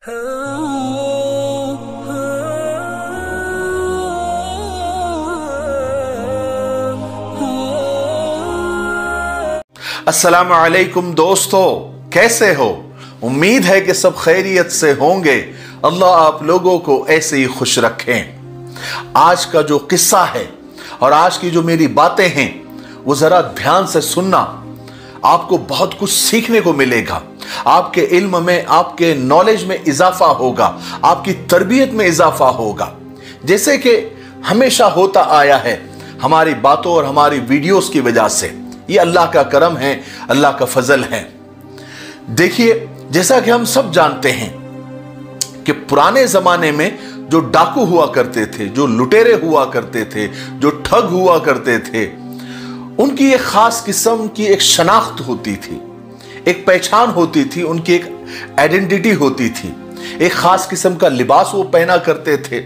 अस्सलामु अलैकुम दोस्तों, कैसे हो? उम्मीद है कि सब खैरियत से होंगे। अल्लाह आप लोगों को ऐसे ही खुश रखें। आज का जो किस्सा है और आज की जो मेरी बातें हैं वो जरा ध्यान से सुनना, आपको बहुत कुछ सीखने को मिलेगा। आपके इल्म में, आपके नॉलेज में इजाफा होगा, आपकी तरबियत में इजाफा होगा। जैसे कि हमेशा होता आया है हमारी बातों और हमारी वीडियोस की वजह से। ये अल्लाह का करम है, अल्लाह का फजल है। देखिए, जैसा कि हम सब जानते हैं कि पुराने जमाने में जो डाकू हुआ करते थे, जो लुटेरे हुआ करते थे, जो ठग हुआ करते थे, उनकी एक खास किस्म की एक शनाख्त होती थी, एक पहचान होती थी, उनकी एक आइडेंटिटी होती थी। एक खास किस्म का लिबास वो पहना करते थे,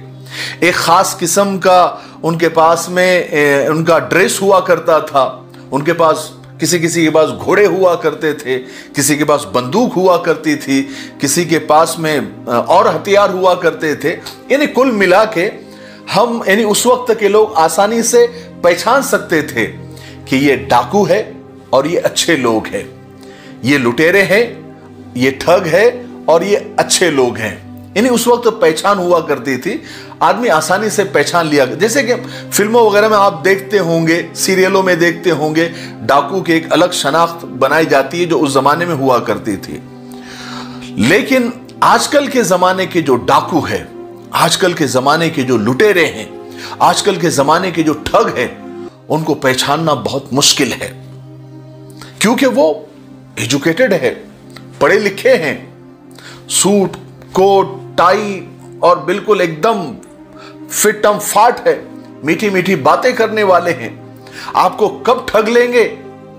एक खास किस्म का उनके पास में उनका ड्रेस हुआ करता था। उनके पास किसी के पास घोड़े हुआ करते थे, किसी के पास बंदूक हुआ करती थी, किसी के पास में और हथियार हुआ करते थे। यानी कुल मिला के हम यानी उस वक्त के लोग आसानी से पहचान सकते थे कि ये डाकू है और ये अच्छे लोग हैं, ये लुटेरे हैं, ये ठग है और ये अच्छे लोग हैं। यानी उस वक्त पहचान हुआ करती थी, आदमी आसानी से पहचान लिया। जैसे कि फिल्मों वगैरह में आप देखते होंगे, सीरियलों में देखते होंगे, डाकू की एक अलग शनाख्त बनाई जाती है जो उस जमाने में हुआ करती थी। लेकिन आजकल के जमाने के जो डाकू है, आजकल के जमाने के जो लुटेरे हैं, आजकल के जमाने के जो ठग है, उनको पहचानना बहुत मुश्किल है, क्योंकि वो एजुकेटेड है, पढ़े लिखे हैं, सूट कोट टाई और बिल्कुल एकदम फिट एंड फाट है, मीठी मीठी बातें करने वाले हैं। आपको कब ठग लेंगे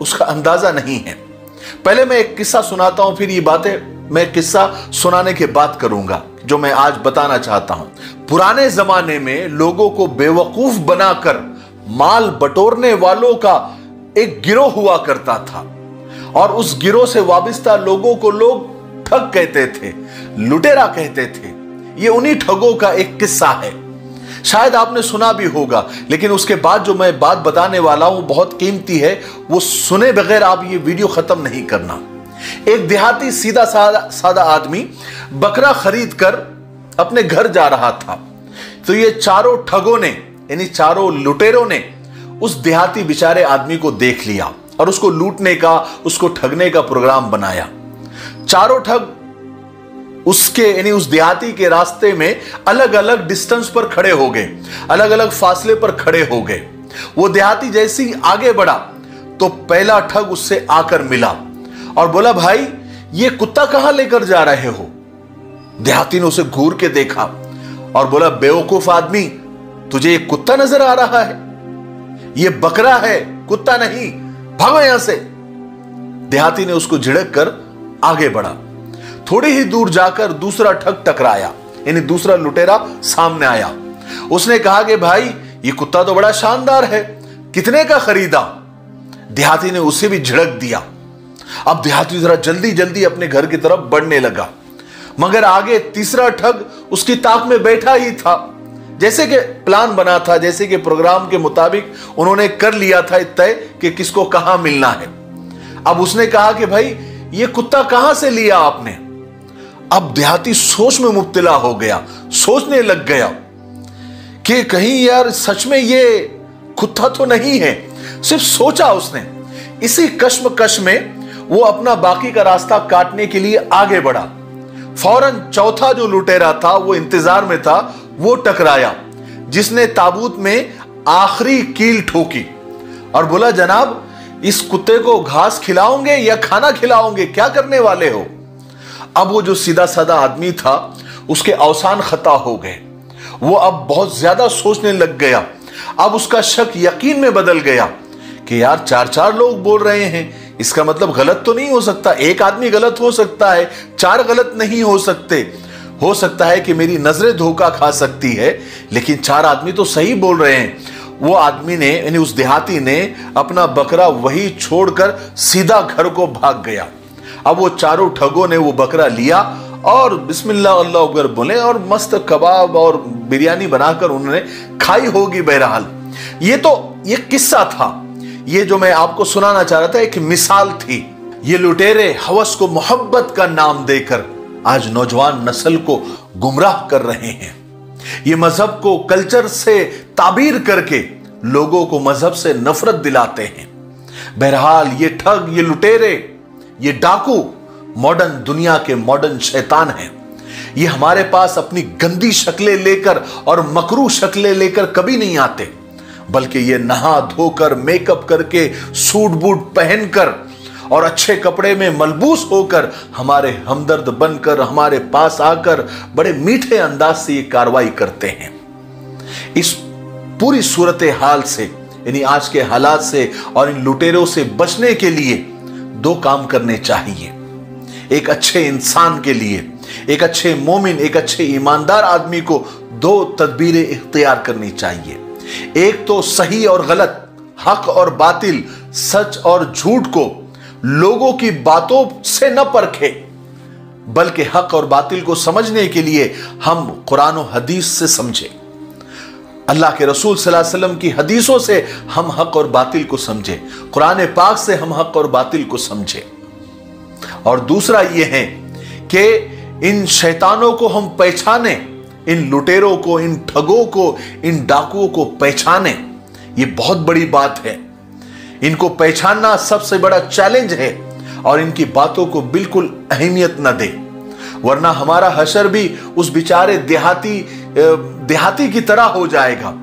उसका अंदाजा नहीं है। पहले मैं एक किस्सा सुनाता हूं, फिर ये बातें मैं किस्सा सुनाने के बाद करूंगा जो मैं आज बताना चाहता हूं। पुराने जमाने में लोगों को बेवकूफ बनाकर माल बटोरने वालों का एक गिरोह हुआ करता था और उस गिरोह से वाबिस्ता लोगों को लोग ठग कहते थे, लुटेरा कहते थे। ये उन्हीं ठगों का एक किस्सा है, शायद आपने सुना भी होगा। लेकिन उसके बाद जो मैं बात बताने वाला हूं बहुत कीमती है, वो सुने बगैर आप ये वीडियो खत्म नहीं करना। एक देहाती सीधा सादा आदमी बकरा खरीद कर अपने घर जा रहा था, तो ये चारों ठगों ने यानी चारों लुटेरों ने उस देहाती बेचारे आदमी को देख लिया और उसको लूटने का, उसको ठगने का प्रोग्राम बनाया। चारों ठग उसके यानी उस देहाती के रास्ते में अलग अलग डिस्टेंस पर खड़े हो गए, अलग अलग फासले पर खड़े हो गए। वो देहाती जैसे ही आगे बढ़ा तो पहला ठग उससे आकर मिला और बोला, भाई ये कुत्ता कहां लेकर जा रहे हो? देहाती ने उसे घूर के देखा और बोला, बेवकूफ आदमी, तुझे ये कुत्ता नजर आ रहा है? ये बकरा है, कुत्ता नहीं, भागो यहां से। देहाती ने उसको झिड़क कर आगे बढ़ा। थोड़ी ही दूर जाकर दूसरा ठग टकराया, यानी दूसरा लुटेरा सामने आया। उसने कहा कि भाई ये कुत्ता तो बड़ा शानदार है, कितने का खरीदा? देहाती ने उसे भी झिड़क दिया। अब देहाती जरा जल्दी जल्दी अपने घर की तरफ बढ़ने लगा, मगर आगे तीसरा ठग उसकी ताक में बैठा ही था। जैसे कि प्लान बना था, जैसे कि प्रोग्राम के मुताबिक उन्होंने कर लिया था तय कि किसको कहां मिलना है। अब उसने कहा कि भाई ये कुत्ता कहां से लिया आपने? अब देहाती सोच में मुब्तला हो गया, सोचने लग गया कि कहीं यार सच में ये कुत्ता तो नहीं है। सिर्फ सोचा उसने। इसी कश्मकश में वो अपना बाकी का रास्ता काटने के लिए आगे बढ़ा। फौरन चौथा जो लुटेरा था, वो इंतजार में था, वो टकराया, जिसने ताबूत में आखिरी कील ठोकी और बोला, जनाब इस कुत्ते को घास खिलाओगे या खाना खिलाओगे, क्या करने वाले हो? अब वो जो सीधा साधा आदमी था उसके अवसान खता हो गए। वो अब बहुत ज्यादा सोचने लग गया। अब उसका शक यकीन में बदल गया कि यार चार चार लोग बोल रहे हैं, इसका मतलब गलत तो नहीं हो सकता। एक आदमी गलत हो सकता है, चार गलत नहीं हो सकते। हो सकता है कि मेरी नजरें धोखा खा सकती है, लेकिन चार आदमी तो सही बोल रहे हैं। वो आदमी ने यानी उस देहाती ने अपना बकरा वही छोड़कर सीधा घर को भाग गया। अब वो चारों ठगों ने वो बकरा लिया और बिस्मिल्लाह अल्लाह अकबर बोले और मस्त कबाब और बिरयानी बनाकर उन्होंने खाई होगी। बहरहाल ये किस्सा था, ये जो मैं आपको सुनाना चाह रहा था एक मिसाल थी। ये लुटेरे हवस को मोहब्बत का नाम देकर आज नौजवान नस्ल को गुमराह कर रहे हैं। ये मजहब को कल्चर से ताबीर करके लोगों को मजहब से नफरत दिलाते हैं। बहरहाल ये ठग, ये लुटेरे, ये डाकू मॉडर्न दुनिया के मॉडर्न शैतान हैं। ये हमारे पास अपनी गंदी शक्लें लेकर और मकरू शक्लें लेकर कभी नहीं आते, बल्कि ये नहा धोकर मेकअप करके सूट बूट पहनकर और अच्छे कपड़े में मलबूस होकर हमारे हमदर्द बनकर हमारे पास आकर बड़े मीठे अंदाज से ये कार्रवाई करते हैं। इस पूरी सूरत हाल से, यानी आज के हालात से और इन लुटेरों से बचने के लिए दो काम करने चाहिए। एक अच्छे इंसान के लिए, एक अच्छे मोमिन, एक अच्छे ईमानदार आदमी को दो तदबीरें इख्तियार करनी चाहिए। एक तो सही और गलत, हक और बातिल, सच और झूठ को लोगों की बातों से न परखे, बल्कि हक और बातिल को समझने के लिए हम कुरान और हदीस से समझें। अल्लाह के रसूल सल्लल्लाहु अलैहि वसल्लम की हदीसों से हम हक और बातिल को समझें, कुरान पाक से हम हक और बातिल को समझें। और दूसरा यह है कि इन शैतानों को हम पहचाने, इन लुटेरों को, इन ठगों को, इन डाकुओं को पहचाने। ये बहुत बड़ी बात है। इनको पहचानना सबसे बड़ा चैलेंज है और इनकी बातों को बिल्कुल अहमियत न दे, वरना हमारा हशर भी उस बेचारे देहाती की तरह हो जाएगा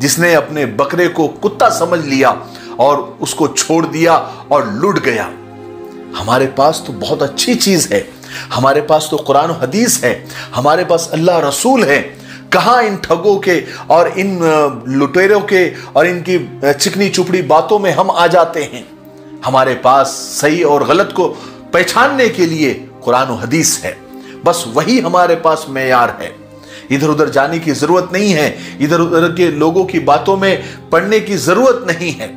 जिसने अपने बकरे को कुत्ता समझ लिया और उसको छोड़ दिया और लुट गया। हमारे पास तो बहुत अच्छी चीज है, हमारे पास तो कुरान और हदीस है, हमारे पास अल्लाह रसूल है। कहां इन ठगों के और इन लुटेरों के और इनकी चिकनी चुपड़ी बातों में हम आ जाते हैं। हमारे पास सही और गलत को पहचानने के लिए कुरान और हदीस है, बस वही हमारे पास मेयार है। इधर उधर जाने की जरूरत नहीं है, इधर उधर के लोगों की बातों में पढ़ने की जरूरत नहीं है।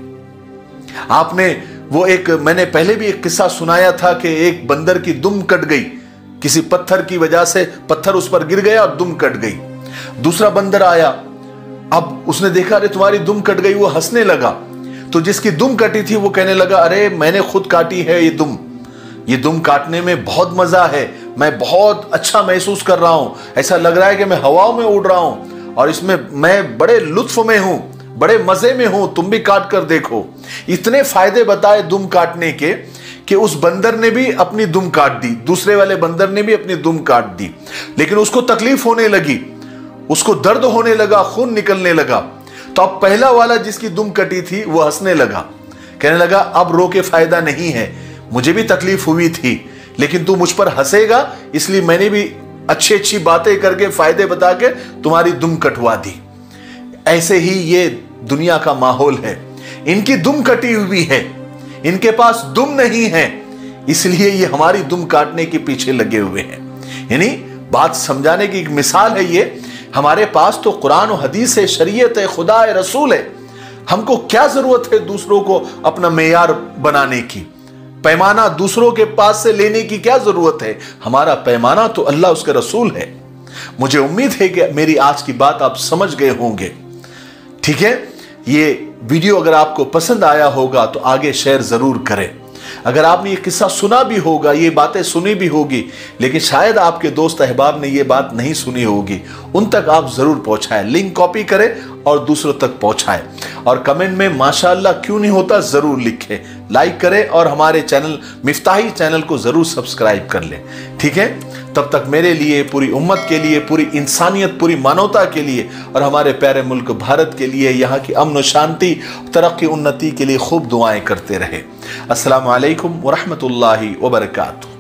आपने मैंने पहले भी एक किस्सा सुनाया था कि एक बंदर की दुम कट गई, किसी पत्थर की वजह से पत्थर उस पर गिर गया और दुम कट गई। दूसरा बंदर आया, अब उसने देखा अरे तुम्हारी दुम कट गई, वो हंसने लगा। तो जिसकी दुम कटी थी वो कहने लगा अरे मैंने खुद काटी है ये दुम काटने में बहुत मजा है, मैं बहुत अच्छा महसूस कर रहा हूं, ऐसा लग रहा है कि मैं हवाओं में उड़ रहा हूं और इसमें मैं बड़े लुत्फ में हूं, बड़े मजे में हूं, तुम भी काट कर देखो। इतने फायदे बताए दुम काटने के कि उस बंदर ने भी अपनी दुम काट दी, दूसरे वाले बंदर ने भी अपनी दुम काट दी, लेकिन उसको तकलीफ होने लगी, उसको दर्द होने लगा, खून निकलने लगा। तो अब पहला वाला जिसकी दुम कटी थी वो हंसने लगा, कहने लगा अब रो के फायदा नहीं है, मुझे भी तकलीफ हुई थी लेकिन तू मुझ पर हंसेगा इसलिए मैंने भी अच्छी अच्छी बातें करके फायदे बता के तुम्हारी दुम कटवा दी। ऐसे ही ये दुनिया का माहौल है, इनकी दुम कटी हुई है, इनके पास दुम नहीं है, इसलिए ये हमारी दुम काटने के पीछे लगे हुए हैं। यानी बात समझाने की एक मिसाल है ये। हमारे पास तो कुरान और हदीस है, शरीयत है, खुदा है, रसूल है। हमको क्या जरूरत है दूसरों को अपना मेयार बनाने की, पैमाना दूसरों के पास से लेने की क्या जरूरत है? हमारा पैमाना तो अल्लाह उसके रसूल है। मुझे उम्मीद है कि मेरी आज की बात आप समझ गए होंगे। ठीक है, ये वीडियो अगर आपको पसंद आया होगा तो आगे शेयर जरूर करें। अगर आपने ये किस्सा सुना भी होगा, ये बातें सुनी भी होगी, लेकिन शायद आपके दोस्त अहबाब ने ये बात नहीं सुनी होगी, उन तक आप जरूर पहुंचाएं। लिंक कॉपी करें और दूसरों तक पहुंचाएं और कमेंट में माशाअल्लाह क्यों नहीं होता जरूर लिखें, लाइक करें और हमारे चैनल मिफ्ताही चैनल को जरूर सब्सक्राइब कर लें। ठीक है, तब तक मेरे लिए, पूरी उम्मत के लिए, पूरी इंसानियत, पूरी मानवता के लिए और हमारे प्यारे मुल्क भारत के लिए, यहाँ की अमन शांति, तरक्की, उन्नति के लिए खूब दुआएं करते रहे। अस्सलामु अलैकुम व रहमतुल्लाहि व बरकातुहू।